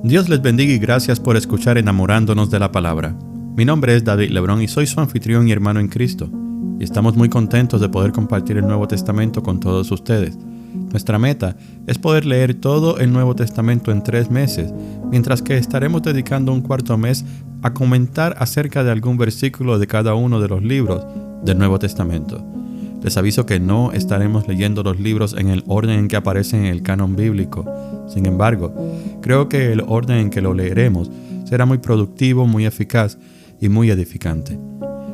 Dios les bendiga y gracias por escuchar Enamorándonos de la Palabra. Mi nombre es David Lebrón y soy su anfitrión y hermano en Cristo. Y estamos muy contentos de poder compartir el Nuevo Testamento con todos ustedes. Nuestra meta es poder leer todo el Nuevo Testamento en 3 meses, mientras que estaremos dedicando un cuarto mes a comentar acerca de algún versículo de cada uno de los libros del Nuevo Testamento. Les aviso que no estaremos leyendo los libros en el orden en que aparecen en el canon bíblico. Sin embargo, creo que el orden en que lo leeremos será muy productivo, muy eficaz y muy edificante.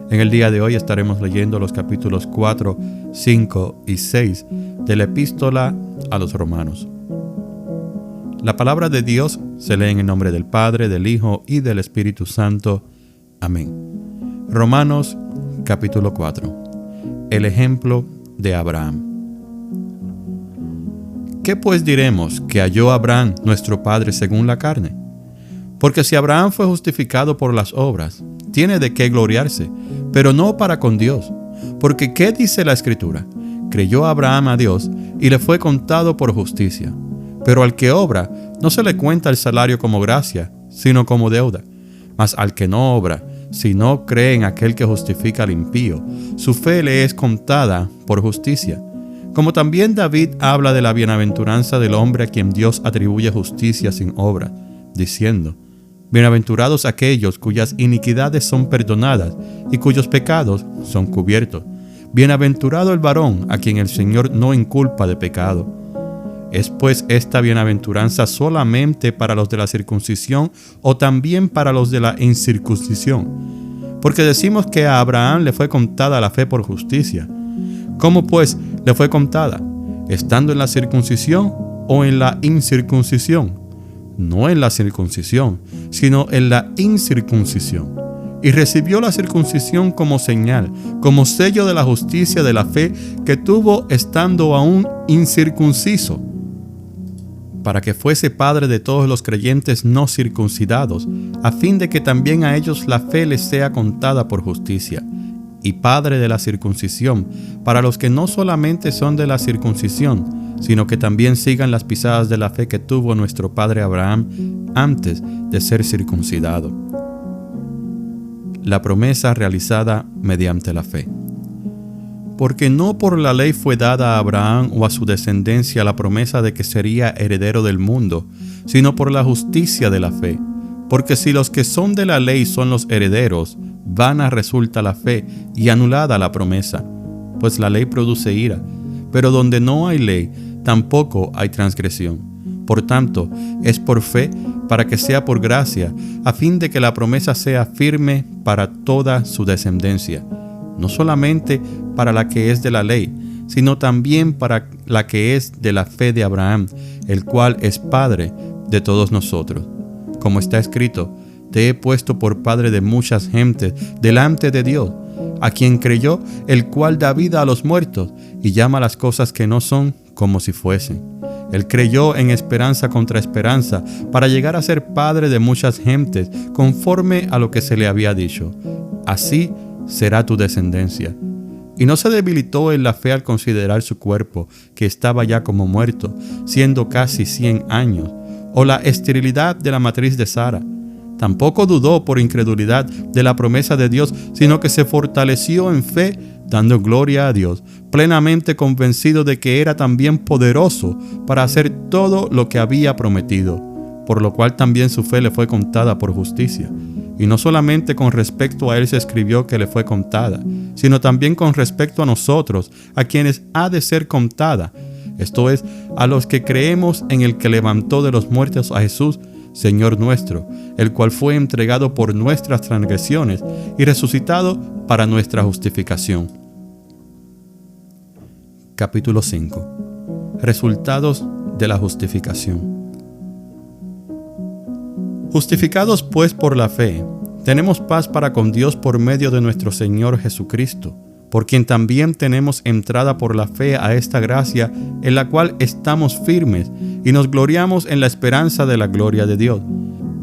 En el día de hoy estaremos leyendo los capítulos 4, 5 y 6 de la Epístola a los Romanos. La palabra de Dios se lee en el nombre del Padre, del Hijo y del Espíritu Santo. Amén. Romanos capítulo 4. El ejemplo de Abraham. ¿Qué pues diremos que halló Abraham nuestro padre según la carne? Porque si Abraham fue justificado por las obras, tiene de qué gloriarse, pero no para con Dios. Porque ¿qué dice la Escritura? Creyó Abraham a Dios y le fue contado por justicia. Pero al que obra, no se le cuenta el salario como gracia, sino como deuda. Mas al que no obra, si no cree en aquel que justifica al impío, su fe le es contada por justicia. Como también David habla de la bienaventuranza del hombre a quien Dios atribuye justicia sin obra, diciendo: bienaventurados aquellos cuyas iniquidades son perdonadas y cuyos pecados son cubiertos. Bienaventurado el varón a quien el Señor no inculpa de pecado. ¿Es pues esta bienaventuranza solamente para los de la circuncisión o también para los de la incircuncisión? Porque decimos que a Abraham le fue contada la fe por justicia. ¿Cómo pues le fue contada? ¿Estando en la circuncisión o en la incircuncisión? No en la circuncisión, sino en la incircuncisión. Y recibió la circuncisión como señal, como sello de la justicia de la fe que tuvo estando aún incircunciso, para que fuese padre de todos los creyentes no circuncidados, a fin de que también a ellos la fe les sea contada por justicia, y padre de la circuncisión, para los que no solamente son de la circuncisión, sino que también sigan las pisadas de la fe que tuvo nuestro padre Abraham antes de ser circuncidado. La promesa realizada mediante la fe. Porque no por la ley fue dada a Abraham o a su descendencia la promesa de que sería heredero del mundo, sino por la justicia de la fe. Porque si los que son de la ley son los herederos, vana resulta la fe y anulada la promesa, pues la ley produce ira. Pero donde no hay ley, tampoco hay transgresión. Por tanto, es por fe, para que sea por gracia, a fin de que la promesa sea firme para toda su descendencia, no solamente para la que es de la ley, sino también para la que es de la fe de Abraham, el cual es Padre de todos nosotros. Como está escrito: te he puesto por padre de muchas gentes delante de Dios, a quien creyó, el cual da vida a los muertos y llama las cosas que no son como si fuesen. Él creyó en esperanza contra esperanza, para llegar a ser padre de muchas gentes, conforme a lo que se le había dicho: así será tu descendencia. Y no se debilitó en la fe al considerar su cuerpo, que estaba ya como muerto, siendo casi 100 años, o la esterilidad de la matriz de Sara. Tampoco dudó por incredulidad de la promesa de Dios, sino que se fortaleció en fe, dando gloria a Dios, plenamente convencido de que era también poderoso para hacer todo lo que había prometido, por lo cual también su fe le fue contada por justicia. Y no solamente con respecto a él se escribió que le fue contada, sino también con respecto a nosotros, a quienes ha de ser contada. Esto es, a los que creemos en el que levantó de los muertos a Jesús, Señor nuestro, el cual fue entregado por nuestras transgresiones y resucitado para nuestra justificación. Capítulo 5. Resultados de la justificación. Justificados pues por la fe, tenemos paz para con Dios por medio de nuestro Señor Jesucristo, por quien también tenemos entrada por la fe a esta gracia en la cual estamos firmes y nos gloriamos en la esperanza de la gloria de Dios.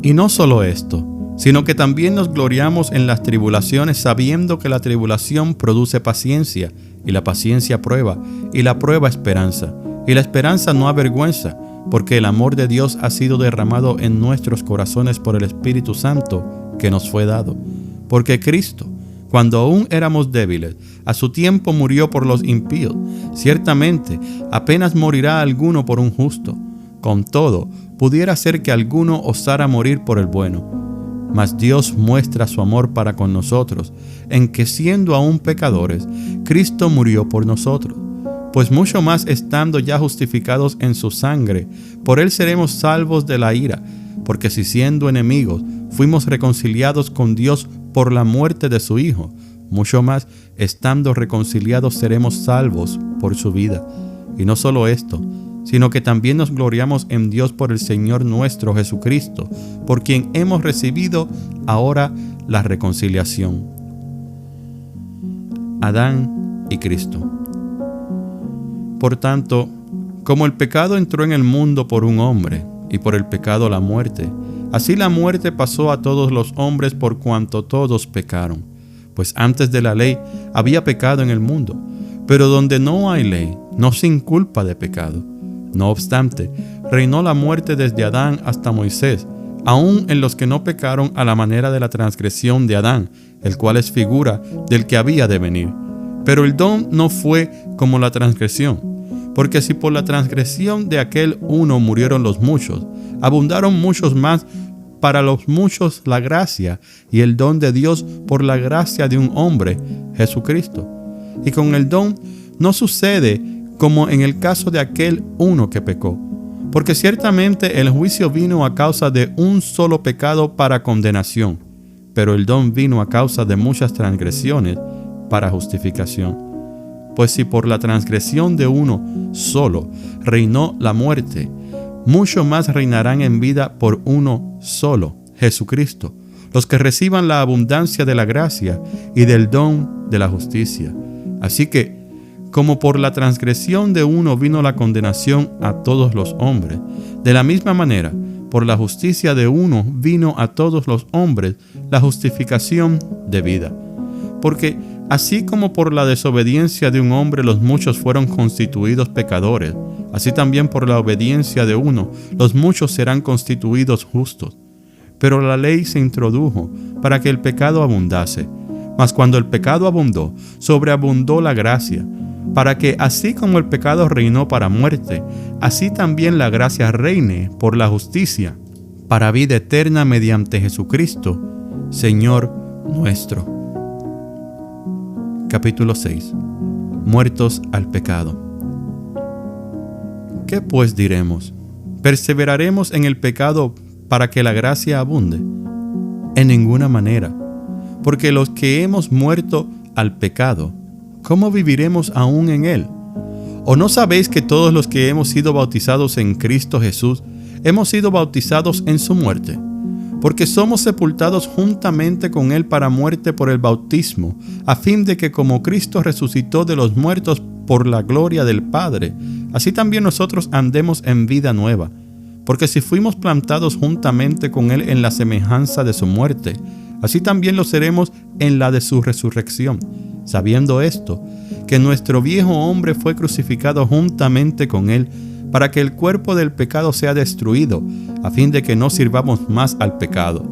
Y no solo esto, sino que también nos gloriamos en las tribulaciones, sabiendo que la tribulación produce paciencia, y la paciencia prueba, y la prueba esperanza, y la esperanza no avergüenza, porque el amor de Dios ha sido derramado en nuestros corazones por el Espíritu Santo que nos fue dado. Porque Cristo, cuando aún éramos débiles, a su tiempo murió por los impíos. Ciertamente, apenas morirá alguno por un justo. Con todo, pudiera ser que alguno osara morir por el bueno. Mas Dios muestra su amor para con nosotros, en que siendo aún pecadores, Cristo murió por nosotros. Pues mucho más estando ya justificados en su sangre, por él seremos salvos de la ira. Porque si siendo enemigos, fuimos reconciliados con Dios por la muerte de su Hijo, mucho más estando reconciliados seremos salvos por su vida. Y no solo esto, sino que también nos gloriamos en Dios por el Señor nuestro Jesucristo, por quien hemos recibido ahora la reconciliación. Adán y Cristo. Por tanto, como el pecado entró en el mundo por un hombre, y por el pecado la muerte, así la muerte pasó a todos los hombres por cuanto todos pecaron. Pues antes de la ley había pecado en el mundo, pero donde no hay ley, no se inculpa de pecado. No obstante, reinó la muerte desde Adán hasta Moisés, aun en los que no pecaron a la manera de la transgresión de Adán, el cual es figura del que había de venir. Pero el don no fue como la transgresión, porque si por la transgresión de aquel uno murieron los muchos, abundaron muchos más para los muchos la gracia y el don de Dios por la gracia de un hombre, Jesucristo. Y con el don no sucede como en el caso de aquel uno que pecó, porque ciertamente el juicio vino a causa de un solo pecado para condenación, pero el don vino a causa de muchas transgresiones para justificación. Pues si por la transgresión de uno solo reinó la muerte, mucho más reinarán en vida por uno solo, Jesucristo, los que reciban la abundancia de la gracia y del don de la justicia. Así que, como por la transgresión de uno vino la condenación a todos los hombres, de la misma manera, por la justicia de uno vino a todos los hombres la justificación de vida. Porque así como por la desobediencia de un hombre los muchos fueron constituidos pecadores, así también por la obediencia de uno los muchos serán constituidos justos. Pero la ley se introdujo para que el pecado abundase. Mas cuando el pecado abundó, sobreabundó la gracia, para que así como el pecado reinó para muerte, así también la gracia reine por la justicia, para vida eterna mediante Jesucristo, Señor nuestro. Capítulo 6. Muertos al pecado. ¿Qué pues diremos? ¿Perseveraremos en el pecado para que la gracia abunde? En ninguna manera, porque los que hemos muerto al pecado, ¿cómo viviremos aún en él? ¿O no sabéis que todos los que hemos sido bautizados en Cristo Jesús, hemos sido bautizados en su muerte? Porque somos sepultados juntamente con él para muerte por el bautismo, a fin de que como Cristo resucitó de los muertos por la gloria del Padre, así también nosotros andemos en vida nueva. Porque si fuimos plantados juntamente con él en la semejanza de su muerte, así también lo seremos en la de su resurrección, sabiendo esto, que nuestro viejo hombre fue crucificado juntamente con él, para que el cuerpo del pecado sea destruido, a fin de que no sirvamos más al pecado.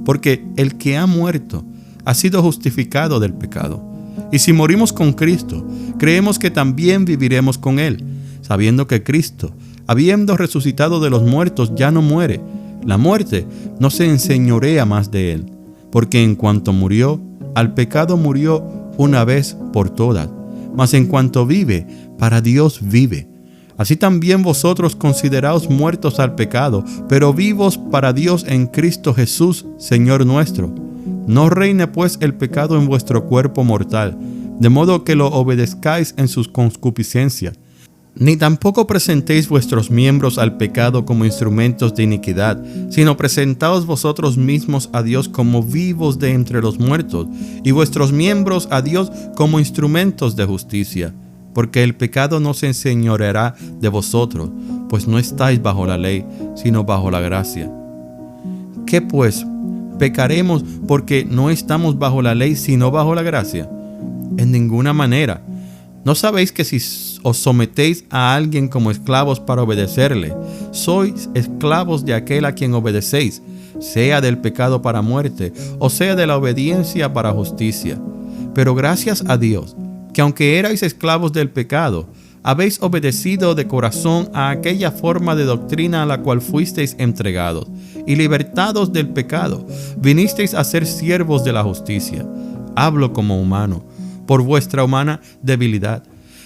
Porque el que ha muerto ha sido justificado del pecado. Y si morimos con Cristo, creemos que también viviremos con él, sabiendo que Cristo, habiendo resucitado de los muertos, ya no muere. La muerte no se enseñorea más de él, porque en cuanto murió, al pecado murió una vez por todas, mas en cuanto vive, para Dios vive. Así también vosotros consideraos muertos al pecado, pero vivos para Dios en Cristo Jesús, Señor nuestro. No reine pues el pecado en vuestro cuerpo mortal, de modo que lo obedezcáis en sus concupiscencias. Ni tampoco presentéis vuestros miembros al pecado como instrumentos de iniquidad, sino presentaos vosotros mismos a Dios como vivos de entre los muertos, y vuestros miembros a Dios como instrumentos de justicia. Porque el pecado no se enseñoreará de vosotros, pues no estáis bajo la ley, sino bajo la gracia. ¿Qué pues? ¿Pecaremos porque no estamos bajo la ley, sino bajo la gracia? En ninguna manera. ¿No sabéis que si os sometéis a alguien como esclavos para obedecerle, sois esclavos de aquel a quien obedecéis, sea del pecado para muerte, o sea de la obediencia para justicia? Pero gracias a Dios, que aunque erais esclavos del pecado, habéis obedecido de corazón a aquella forma de doctrina a la cual fuisteis entregados, y libertados del pecado, vinisteis a ser siervos de la justicia. Hablo como humano, por vuestra humana debilidad,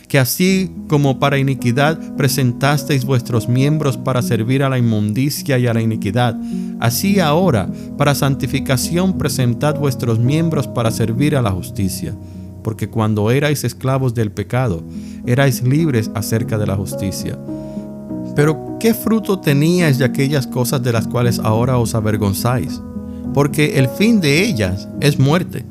que así como para iniquidad presentasteis vuestros miembros para servir a la inmundicia y a la iniquidad, así ahora para santificación presentad vuestros miembros para servir a la justicia. Porque cuando erais esclavos del pecado, erais libres acerca de la justicia. Pero ¿qué fruto teníais de aquellas cosas de las cuales ahora os avergonzáis? Porque el fin de ellas es muerte.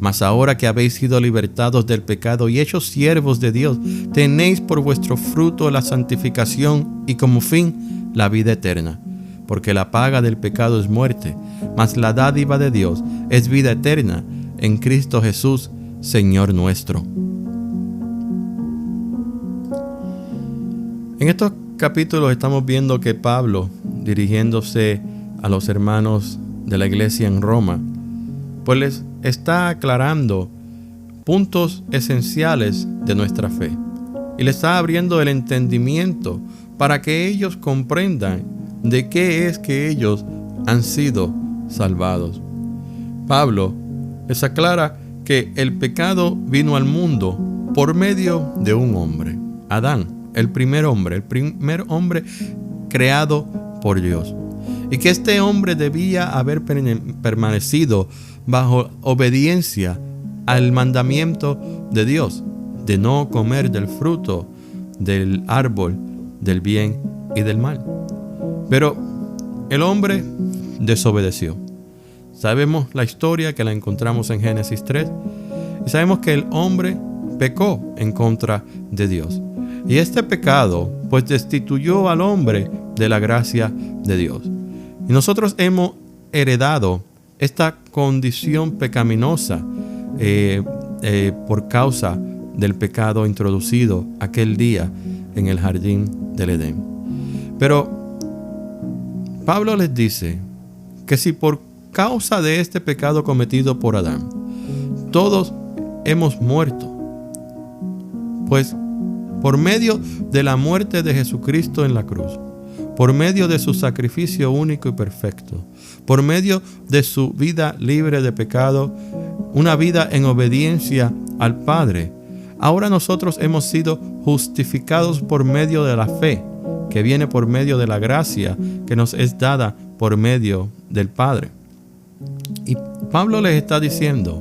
Mas ahora que habéis sido libertados del pecado y hechos siervos de Dios, tenéis por vuestro fruto la santificación y como fin la vida eterna. Porque la paga del pecado es muerte, mas la dádiva de Dios es vida eterna en Cristo Jesús, Señor nuestro. En estos capítulos estamos viendo que Pablo, dirigiéndose a los hermanos de la iglesia en Roma, pues les está aclarando puntos esenciales de nuestra fe y les está abriendo el entendimiento para que ellos comprendan de qué es que ellos han sido salvados. Pablo les aclara que el pecado vino al mundo por medio de un hombre, Adán, el primer hombre creado por Dios, y que este hombre debía haber permanecido bajo obediencia al mandamiento de Dios de no comer del fruto del árbol del bien y del mal. Pero el hombre desobedeció. Sabemos la historia, que la encontramos en Génesis 3, y sabemos que el hombre pecó en contra de Dios. Y este pecado pues destituyó al hombre de la gracia de Dios. Y nosotros hemos heredado esta condición pecaminosa por causa del pecado introducido aquel día en el jardín del Edén. Pero Pablo les dice que si por causa de este pecado cometido por Adán, todos hemos muerto, pues por medio de la muerte de Jesucristo en la cruz, por medio de su sacrificio único y perfecto, por medio de su vida libre de pecado, una vida en obediencia al Padre, ahora nosotros hemos sido justificados por medio de la fe, que viene por medio de la gracia que nos es dada por medio del Padre. Y Pablo les está diciendo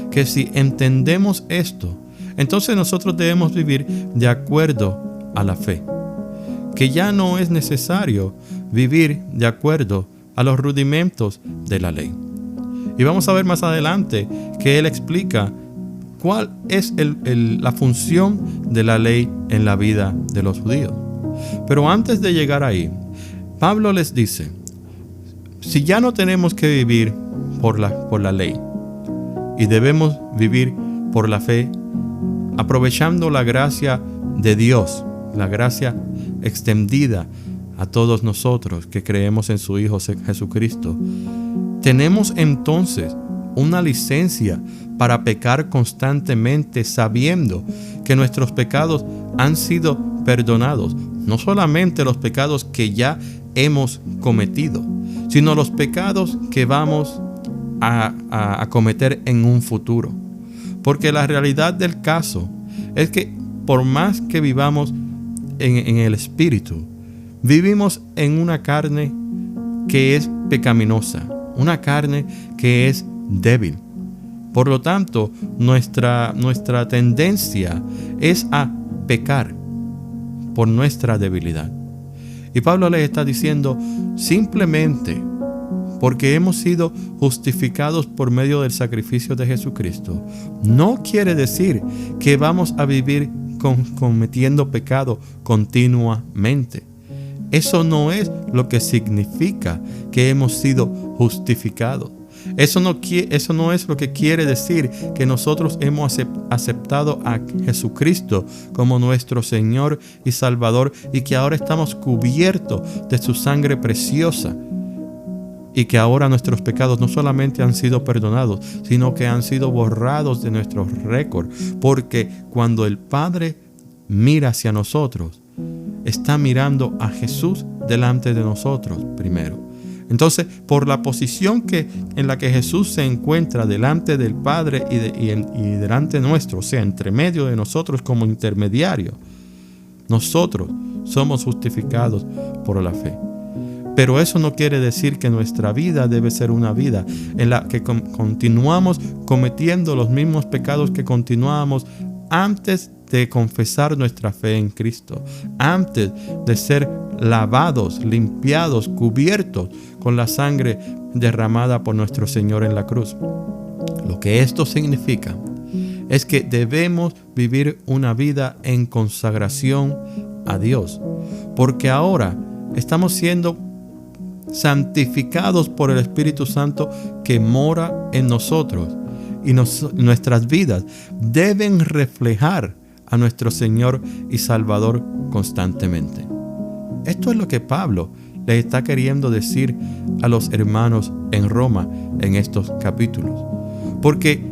que si entendemos esto, entonces nosotros debemos vivir de acuerdo a la fe, que ya no es necesario vivir de acuerdo a los rudimentos de la ley. Y vamos a ver más adelante que él explica cuál es la función de la ley en la vida de los judíos. Pero antes de llegar ahí, Pablo les dice, si ya no tenemos que vivir por la ley y debemos vivir por la fe, aprovechando la gracia de Dios, la gracia extendida a todos nosotros que creemos en su Hijo Jesucristo, tenemos entonces una licencia para pecar constantemente, sabiendo que nuestros pecados han sido perdonados, no solamente los pecados que ya hemos cometido, sino los pecados que vamos a cometer en un futuro. Porque la realidad del caso es que por más que vivamos en el espíritu, vivimos en una carne que es pecaminosa, una carne que es débil. Por lo tanto, nuestra tendencia es a pecar por nuestra debilidad. Y Pablo les está diciendo, simplemente porque hemos sido justificados por medio del sacrificio de Jesucristo, no quiere decir que vamos a vivir cometiendo pecado continuamente. Eso no es lo que significa que hemos sido justificados, Eso no es lo que quiere decir que nosotros hemos aceptado a Jesucristo como nuestro Señor y Salvador y que ahora estamos cubiertos de su sangre preciosa y que ahora nuestros pecados no solamente han sido perdonados, sino que han sido borrados de nuestro récord. Porque cuando el Padre mira hacia nosotros, está mirando a Jesús delante de nosotros primero. Entonces, por la posición en la que Jesús se encuentra delante del Padre y delante nuestro, o sea, entre medio de nosotros como intermediario, nosotros somos justificados por la fe. Pero eso no quiere decir que nuestra vida debe ser una vida en la que continuamos cometiendo los mismos pecados que continuábamos antes de confesar nuestra fe en Cristo, antes de ser lavados, limpiados, cubiertos con la sangre derramada por nuestro Señor en la cruz. Lo que esto significa es que debemos vivir una vida en consagración a Dios, porque ahora estamos siendo santificados por el Espíritu Santo que mora en nosotros, y nuestras vidas deben reflejar a nuestro Señor y Salvador constantemente. Esto es lo que Pablo le está queriendo decir a los hermanos en Roma en estos capítulos. Porque,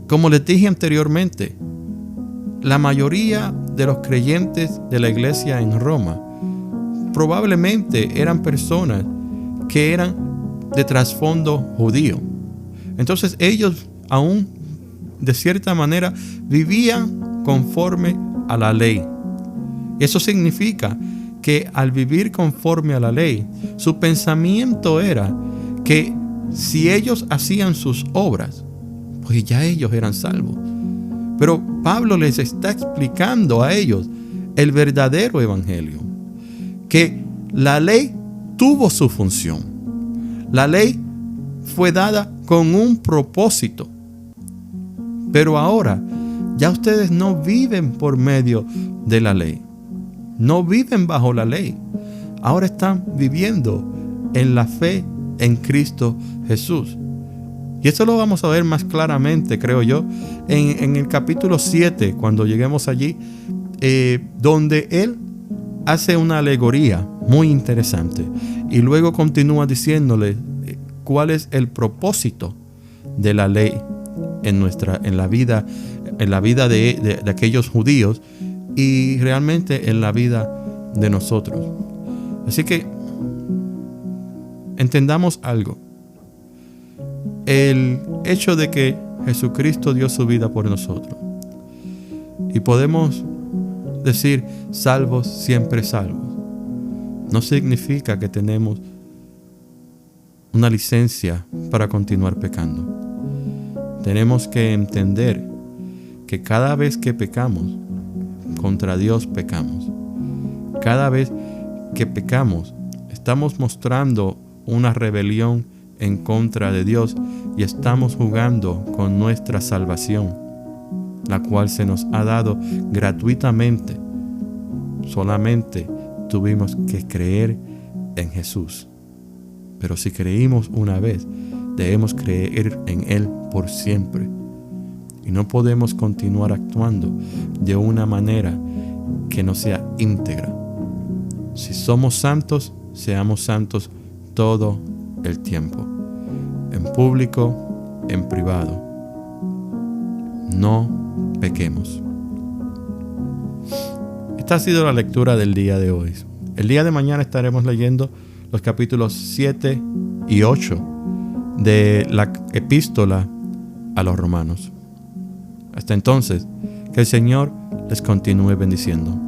como les dije anteriormente, la mayoría de los creyentes de la iglesia en Roma probablemente eran personas que eran de trasfondo judío. Entonces ellos aún de cierta manera vivían conforme a la ley. Eso significa que al vivir conforme a la ley, su pensamiento era que si ellos hacían sus obras, pues ya ellos eran salvos. Pero Pablo les está explicando a ellos el verdadero evangelio, que la ley tuvo su función. La ley fue dada con un propósito. Pero ahora ya ustedes no viven por medio de la ley. No viven bajo la ley. Ahora están viviendo en la fe en Cristo Jesús. Y eso lo vamos a ver más claramente, creo yo, en el capítulo 7, cuando lleguemos allí, donde él hace una alegoría muy interesante. Y luego continúa diciéndole cuál es el propósito de la ley en la vida de aquellos judíos y realmente en la vida de nosotros. Así que entendamos algo. El hecho de que Jesucristo dio su vida por nosotros y podemos decir salvos, siempre salvos, no significa que tenemos una licencia para continuar pecando. Tenemos que entender que cada vez que pecamos, contra Dios pecamos. Cada vez que pecamos, estamos mostrando una rebelión en contra de Dios y estamos jugando con nuestra salvación, la cual se nos ha dado gratuitamente. Solamente tuvimos que creer en Jesús. Pero si creímos una vez, debemos creer en Él por siempre. Y no podemos continuar actuando de una manera que no sea íntegra. Si somos santos, seamos santos todo el tiempo. En público, en privado. No pequemos. Esta ha sido la lectura del día de hoy. El día de mañana estaremos leyendo los capítulos 7 y 8 de la epístola a los romanos. Hasta entonces, que el Señor les continúe bendiciendo.